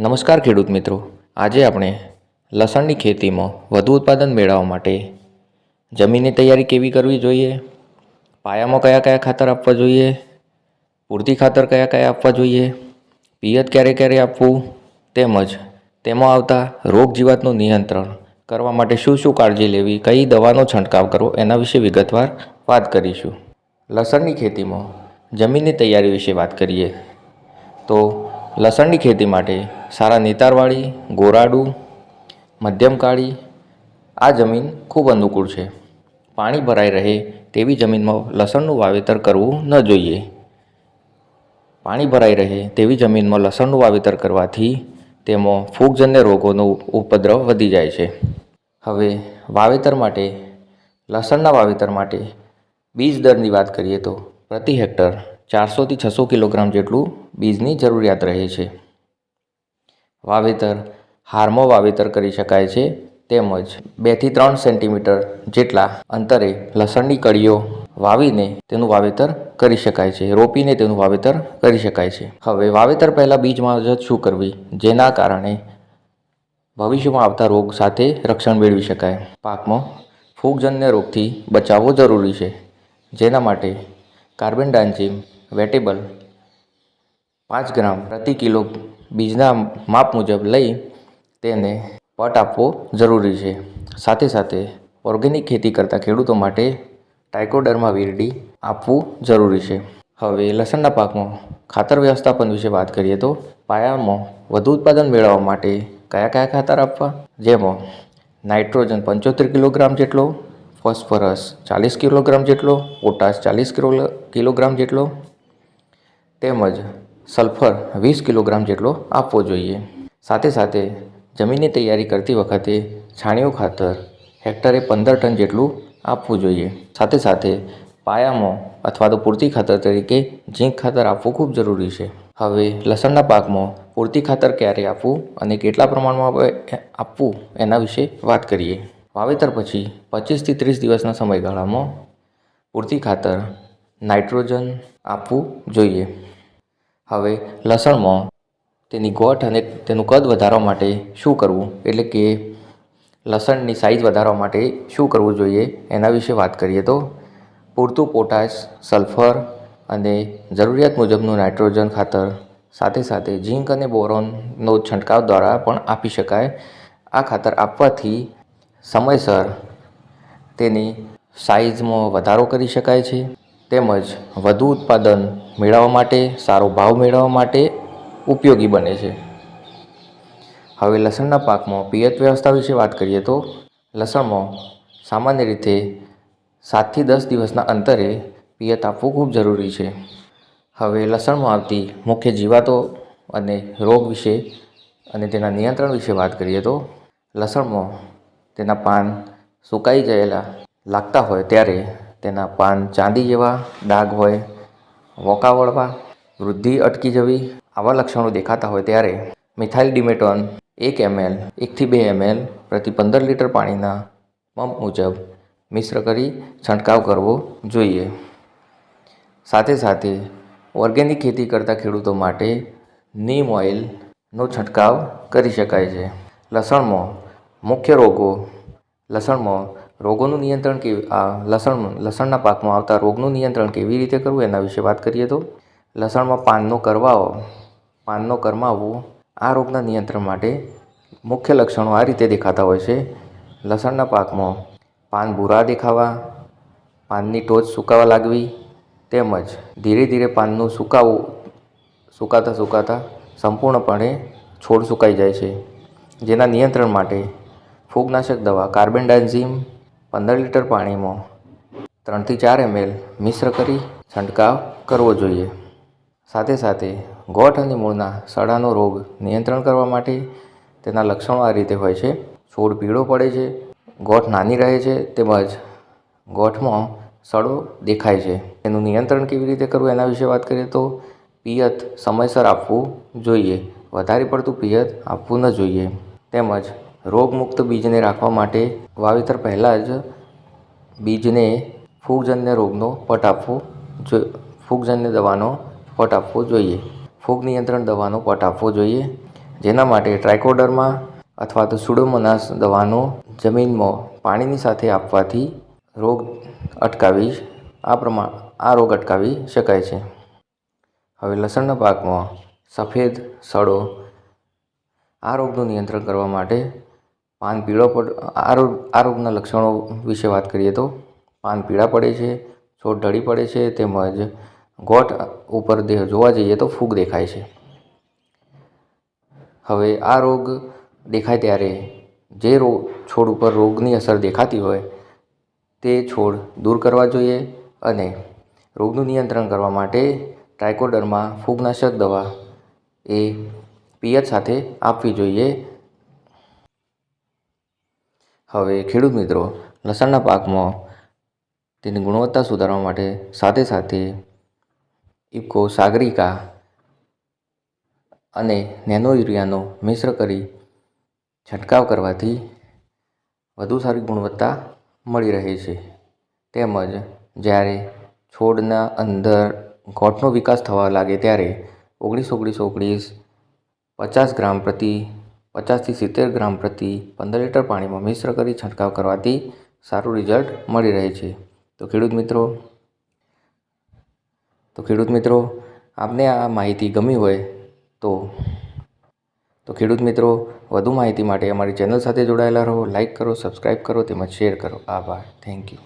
નમસ્કાર ખેડૂત મિત્રો, આજે આપણે લસણની ખેતીમાં વધુ ઉત્પાદન મેળવવા માટે જમીનની તૈયારી કેવી કરવી જોઈએ, પાયામાં કયા કયા ખાતર આપવા જોઈએ, પૂરતી ખાતર કયા કયા આપવા જોઈએ, પિયત ક્યારે ક્યારે આપવું, તેમજ તેમાં આવતા રોગ જીવાતનું નિયંત્રણ કરવા માટે શું શું કાળજી લેવી, કઈ દવાનો છંટકાવ કરવો, એના વિશે વિગતવાર વાત કરીશું. લસણની ખેતીમાં જમીનની તૈયારી વિશે વાત કરીએ તો લસણની ખેતી માટે સારા નિતારવાળી, ગોરાડું, મધ્યમ કાળી આ જમીન ખૂબ અનુકૂળ છે. પાણી ભરાઈ રહે તેવી જમીનમાં લસણનું વાવેતર કરવું ન જોઈએ. પાણી ભરાઈ રહે તેવી જમીનમાં લસણનું વાવેતર કરવાથી તેમાં ફૂગજન્ય રોગોનો ઉપદ્રવ વધી જાય છે. હવે લસણના વાવેતર માટે બીજ દરની વાત કરીએ તો પ્રતિ હેક્ટર 400થી 600 કિલોગ્રામ જેટલું બીજની જરૂરિયાત રહે છે. હારમાં વાવેતર કરી શકાય છે, તેમજ 2થી 3 સેન્ટીમીટર જેટલા અંતરે લસણની કળીઓ વાવીને તેનું વાવેતર કરી શકાય છે, રોપીને તેનું વાવેતર કરી શકાય છે. હવે વાવેતર પહેલાં બીજ માવજત શું કરવી, જેના કારણે ભવિષ્યમાં આવતા રોગ સાથે રક્ષણ મેળવી શકાય. પાકમાં ફૂગજન્ય રોગથી બચાવવો જરૂરી છે, જેના માટે કાર્બેન્ડાઝિમ વેટેબલ 5 ગ્રામ પ્રતિ કિલો બીજના માપ મુજબ લઈ તેને પટ આપવો જરૂરી છે. સાથે સાથે ઓર્ગેનિક ખેતી કરતા ખેડૂતો માટે ટ્રાઇકોડર્મા વિરિડી આપવું જરૂરી છે. હવે લસણના પાકમાં ખાતર વ્યવસ્થાપન વિશે વાત કરીએ તો પાયામાં વધુ ઉત્પાદન મેળવવા માટે કયા કયા ખાતર આપવા, જેમાં નાઇટ્રોજન 75 કિલોગ્રામ જેટલો, ફોસ્ફરસ 40 કિલોગ્રામ જેટલો, પોટાશ 40 કિલોગ્રામ જેટલો, તેમજ સલ્ફર 20 કિલોગ્રામ જેટલો આપવો જોઈએ. સાથે સાથે જમીનની તૈયારી કરતી વખતે છાણિયું ખાતર હેક્ટરે 15 ટન જેટલું આપવું જોઈએ. સાથે સાથે પાયામાં અથવા તો પૂરતી ખાતર તરીકે ઝીંક ખાતર આપવું ખૂબ જરૂરી છે. હવે લસણના પાકમાં પૂરતી ખાતર ક્યારે આપવું અને કેટલા પ્રમાણમાં આપવું એના વિશે વાત કરીએ. વાવેતર પછી 25થી 30 દિવસના સમયગાળામાં પૂરતી ખાતર નાઇટ્રોજન આપવું જોઈએ. હવે લસણમાં તેની ગોઠ અને તેનું કદ વધારવા માટે શું કરવું, એટલે કે લસણની સાઇઝ વધારવા માટે શું કરવું જોઈએ એના વિશે વાત કરીએ તો પૂરતું પોટાશ, સલ્ફર અને જરૂરિયાત મુજબનું નાઇટ્રોજન ખાતર, સાથે સાથે ઝીંક અને બોરોનનો છંટકાવ દ્વારા પણ આપી શકાય. આ ખાતર આપવાથી સમયસર તેની સાઇઝમાં વધારો કરી શકાય છે, તેમજ વધુ ઉત્પાદન મેળવવા માટે, સારો ભાવ મેળવવા માટે ઉપયોગી બને છે. હવે લસણના પાકમાં પિયત વ્યવસ્થા વિશે વાત કરીએ તો લસણમાં સામાન્ય રીતે 7થી 10 દિવસના અંતરે પિયત આપવું ખૂબ જરૂરી છે. હવે લસણમાં આવતી મુખ્ય જીવાતો અને રોગ વિશે અને તેના નિયંત્રણ વિશે વાત કરીએ તો લસણમાં તેના પાન સુકાઈ ગયેલા લાગતા હોય ત્યારે તેના પાન ચાંદી જેવા ડાઘ હોય, વોકા વળવા, વૃદ્ધિ અટકી જવી આવા લક્ષણો દેખાતા હોય ત્યારે મિથાઇલ ડિમેટોન 1 ml 1થી 2 ml પ્રતિ 15 લીટર પાણીના પંપ મુજબ મિશ્ર કરી છંટકાવ કરવો જોઈએ. સાથે સાથે ઓર્ગેનિક ખેતી કરતા ખેડૂતો માટે નીમ ઓઇલનો છંટકાવ કરી શકાય છે. લસણમાં રોગોનું નિયંત્રણ લસણના પાકમાં આવતા રોગનું નિયંત્રણ કેવી રીતે કરવું એના વિશે વાત કરીએ તો લસણમાં પાનનો કરમાવો આ રોગના નિયંત્રણ માટે મુખ્ય લક્ષણો આ રીતે દેખાતા હોય છે. લસણના પાકમાં પાન ભૂરા દેખાવા, પાનની ટોચ સુકાવા લાગવી, તેમજ ધીરે ધીરે પાનનું સુકાતા સંપૂર્ણપણે છોડ સુકાઈ જાય છે. જેના નિયંત્રણ માટે ફૂગનાશક દવા કાર્બેન્ડાઝિમ 15 લીટર પાણીમાં 3થી 4 ml મિશ્ર કરી છંટકાવ કરવો જોઈએ. સાથે સાથે ગોઠ અને મૂળના સડાનો રોગ નિયંત્રણ કરવા માટે તેના લક્ષણો આ રીતે હોય છે. છોડ પીળો પડે છે, ગોઠ નાની રહે છે, તેમજ ગોઠમાં સડો દેખાય છે. એનું નિયંત્રણ કેવી રીતે કરવું એના વિશે વાત કરીએ તો પિયત સમયસર આપવું જોઈએ, વધારે પડતું પિયત આપવું ન જોઈએ. તેમજ રોગમુક્ત બીજને રાખવા માટે વાવેતર પહેલાં જ બીજને ફૂગજન્ય દવાનો પટ આપવો જોઈએ. ફૂગ નિયંત્રણ દવાનો પટ આપવો જોઈએ. જેના માટે ટ્રાઇકોડર્મા અથવા તો સુડોમોનાસ દવાનો જમીનમાં પાણીની સાથે આપવાથી આ રોગ અટકાવી શકાય છે. હવે લસણના પાકમાં સફેદ સડો, આ રોગનું નિયંત્રણ કરવા માટે પાન પીળો આ રોગના લક્ષણો વિશે વાત કરીએ તો પાન પીળા પડે છે, છોડ ઢળી પડે છે, તેમજ ગોઠ ઉપર જોવા જઈએ તો ફૂગ દેખાય છે. હવે આ રોગ દેખાય ત્યારે જે છોડ ઉપર રોગની અસર દેખાતી હોય તે છોડ દૂર કરવા જોઈએ અને રોગનું નિયંત્રણ કરવા માટે ટ્રાઇકોડર્મા ફૂગનાશક દવા એ પિયત સાથે આપવી જોઈએ. હવે ખેડૂત મિત્રો, લસણના પાકમાં તેની ગુણવત્તા સુધારવા માટે સાથે સાથે ઇફકો સાગરિકા અને નેનો યુરિયાનો મિશ્ર કરી છંટકાવ કરવાથી વધુ સારી ગુણવત્તા મળી રહે છે. તેમજ જ્યારે છોડના અંદર ગોઠનો વિકાસ થવા લાગે ત્યારે 19-19-19 50થી 70 ગ્રામ પ્રતિ 15 લીટર પાણીમાં મિશ્ર કરી છંટકાવ કરવાથી સારું રિઝલ્ટ મળી રહે છે. તો ખેડૂત મિત્રો આપને આ માહિતી ગમી હોય તો ખેડૂત મિત્રો વધુ માહિતી માટે અમારી ચેનલ સાથે જોડાયેલા રહો, લાઈક કરો, સબસ્ક્રાઈબ કરો તેમજ શેર કરો. આભાર. Thank you.